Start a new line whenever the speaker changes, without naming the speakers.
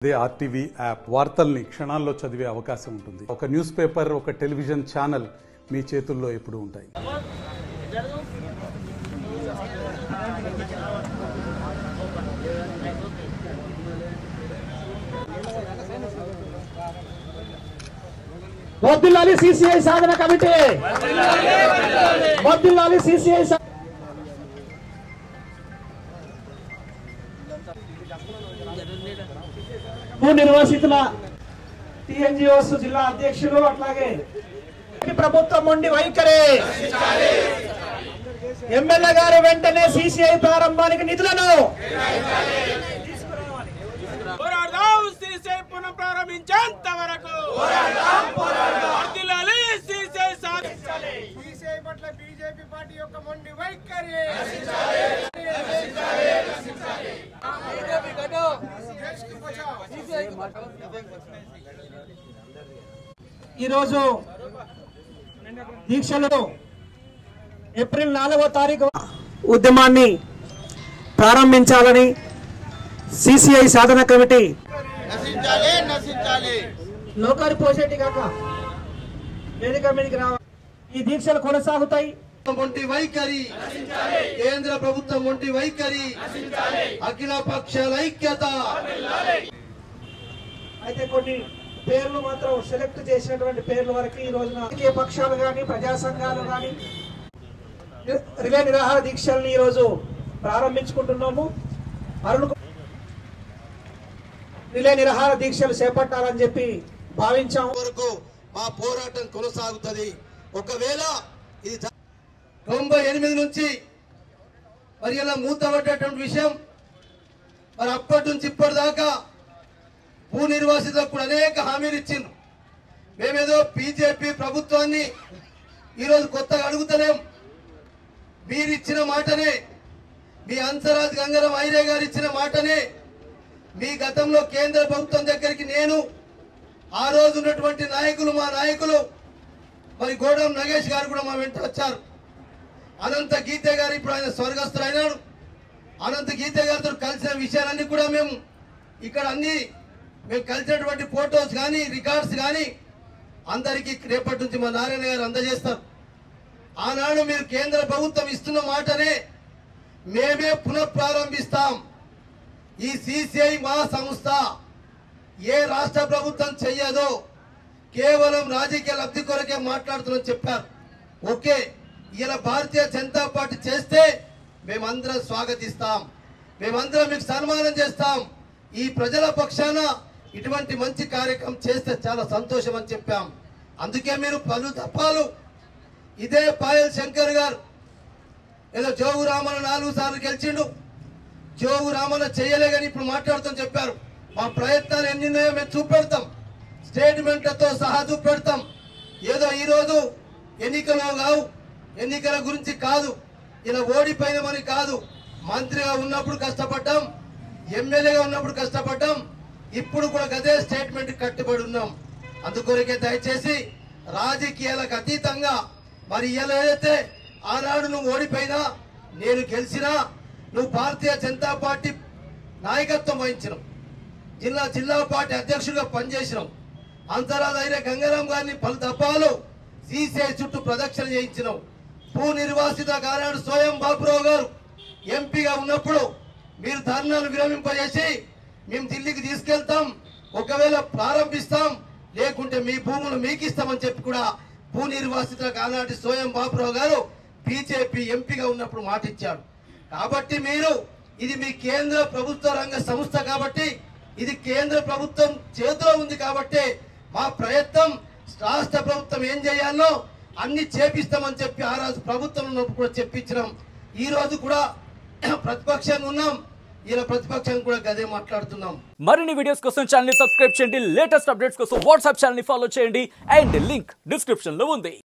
అదే RTV app వార్తల్ని క్షణాల్లో చదివే అవకాశం ఉంటుంది. ఒక న్యూస్ పేపర్, ఒక టెలివిజన్ ఛానల్ మీ చేతుల్లో ఎప్పుడూ ఉంటాయి.
వర్ధిల్లాలి సిసిఐ సాధన కమిటీ, వర్ధిల్లాలి సిసిఐ నిర్వాసితుల టీఎన్జిఓస్ జిల్లా అధ్యక్షులు, అట్లాగే ప్రభుత్వం ఉండి వైఖరి, ఎమ్మెల్యే గారు వెంటనే సిసిఐ ప్రారంభానికి నిధులను
పునః ప్రారంభించేంత వరకు పట్ల బీజేపీ పార్టీ యొక్క మొండి వైఖరి
ఈరోజు దీక్షలో ఏప్రిల్ 4వ తారీఖు ఉద్యమాన్ని ప్రారంభించాలని సిసిఐ సాధన కమిటీ లోకారి పోసేటి కాక వేదిక మీదకి రావాలి. ఈ దీక్షలు కొనసాగుతాయి.
మొండి వైఖరి, కేంద్ర ప్రభుత్వం మొండి వైఖరి, అఖిల పక్షాల ఐక్యత.
అయితే కొన్ని పేర్లు మాత్రం సెలెక్ట్ చేసినటువంటి పేర్ల వరకు ఈ రోజున రాజకీయ పక్షాలు కానీ ప్రజా సంఘాలు కానీ రిలే నిరాహార దీక్షల్ని ఈ రోజు ప్రారంభించుకుంటున్నాము. రిలే నిరాహార దీక్షలు చేపట్టాలని చెప్పి భావించాము.
వరకు మా పోరాటం కొనసాగుతుంది. ఒకవేళ ఇది 98 నుంచి మరి ఇలా మూతపడ్డటువంటి విషయం, మరి అప్పటి నుంచి ఇప్పటిదాకా భూ నిర్వాసితులకు కూడా అనేక హామీలు ఇచ్చిండ్రు. మేమేదో బీజేపీ ప్రభుత్వాన్ని ఈరోజు కొత్తగా అడుగుతలేం. మీరు ఇచ్చిన మాటనే, మీ అంతరాజ్ గంగరం ఐరే గారు ఇచ్చిన మాటనే, మీ గతంలో కేంద్ర ప్రభుత్వం దగ్గరికి నేను ఆ రోజు ఉన్నటువంటి నాయకులు, మా నాయకులు, మరి గోడం నగేష్ గారు కూడా మా వెంట వచ్చారు. అనంత గీతే గారు ఇప్పుడు ఆయన స్వర్గస్థులు అయినాడు. అనంత గీతే గారితో కలిసిన విషయాలన్నీ కూడా మేము ఇక్కడ మేము కలిసినటువంటి ఫోటోస్ కానీ రికార్డ్స్ కానీ అందరికీ రేపటి నుంచి మా నారాయణ గారు అందజేస్తారు. ఆనాడు మీరు కేంద్ర ప్రభుత్వం ఇస్తున్న మాటనే మేమే పునఃప్రారంభిస్తాం. ఈ సిసిఐ మా సంస్థ ఏ రాష్ట్ర ప్రభుత్వం చెయ్యదో కేవలం రాజకీయ లబ్ధి కొరకే మాట్లాడుతున్నాం చెప్పారు. ఓకే, ఇలా భారతీయ జనతా పార్టీ చేస్తే మేమందరం స్వాగతిస్తాం, మేమందరం మీకు సన్మానం చేస్తాం. ఈ ప్రజల పక్షాన ఇటువంటి మంచి కార్యక్రమం చేస్తే చాలా సంతోషం అని చెప్పాం. అందుకే మీరు పలు తప్పాలు ఇదే పాయల్ శంకర్ గారు ఏదో జోగు రామన్న 4 సార్లు గెలిచిండు, జోగు రామన్న చెయ్యలే కానీ ఇప్పుడు మాట్లాడుతాం చెప్పారు. మా ప్రయత్నాలు ఎన్నిన్నాయో మేము చూపెడతాం, స్టేట్మెంట్లతో సహా చూపెడతాం. ఏదో ఈరోజు ఎన్నికలు కావు, ఎన్నికల గురించి కాదు, ఇలా ఓడిపోయినామని కాదు. మంత్రిగా ఉన్నప్పుడు కష్టపడ్డాం, ఎమ్మెల్యేగా ఉన్నప్పుడు కష్టపడ్డాం, ఇప్పుడు కూడా అదే స్టేట్మెంట్ కట్టుబడి ఉన్నాం. అందుకొరకే దయచేసి రాజకీయాలకు అతీతంగా మరి ఇలా ఏదైతే ఆనాడు నువ్వు ఓడిపోయినా నేను గెలిచినా నువ్వు భారతీయ జనతా పార్టీ నాయకత్వం వహించినావు, జిల్లా పార్టీ అధ్యక్షుడిగా పనిచేసినావు, అంతరాధైర్య గంగారాం గారిని పలు దఫాలు సిసిఐ చుట్టూ ప్రదక్షిణ చేయించినావు. భూ నిర్వాసిత గానాడు స్వయం బాబురావు గారు ఎంపీగా ఉన్నప్పుడు మీరు ధర్నాలు విరమింపజేసి మేము ఢిల్లీకి తీసుకెళ్తాం, ఒకవేళ ప్రారంభిస్తాం, లేకుంటే మీ భూములు మీకు ఇస్తామని చెప్పి కూడా భూ నిర్వాసితులకు ఆనాటి స్వయం బాబురావు గారు బీజేపీ ఎంపీగా ఉన్నప్పుడు మాట ఇచ్చాడు. కాబట్టి మీరు ఇది మీ కేంద్ర ప్రభుత్వ రంగ సంస్థ కాబట్టి, ఇది కేంద్ర ప్రభుత్వం చేతిలో ఉంది కాబట్టి మా ప్రయత్నం రాష్ట్ర ప్రభుత్వం ఏం చేయాలో అన్ని చేపిస్తామని చెప్పి ఆ రోజు ప్రభుత్వం ఉన్నప్పుడు కూడా చెప్పించినాం. ఈ రోజు కూడా ప్రతిపక్షంగా ఉన్నాం, ఇలా ప్రతిపక్షం కూడా గదే మాట్లాడుతున్నాం.
మరిన్ని వీడియోస్ కోసం ఛానల్ ని సబ్స్క్రైబ్ చేయండి, లేటెస్ట్ అప్డేట్స్ కోసం వాట్సాప్ ఛానల్ ని ఫాలో చేయండి అండ్ లింక్ డిస్క్రిప్షన్ లో ఉంది.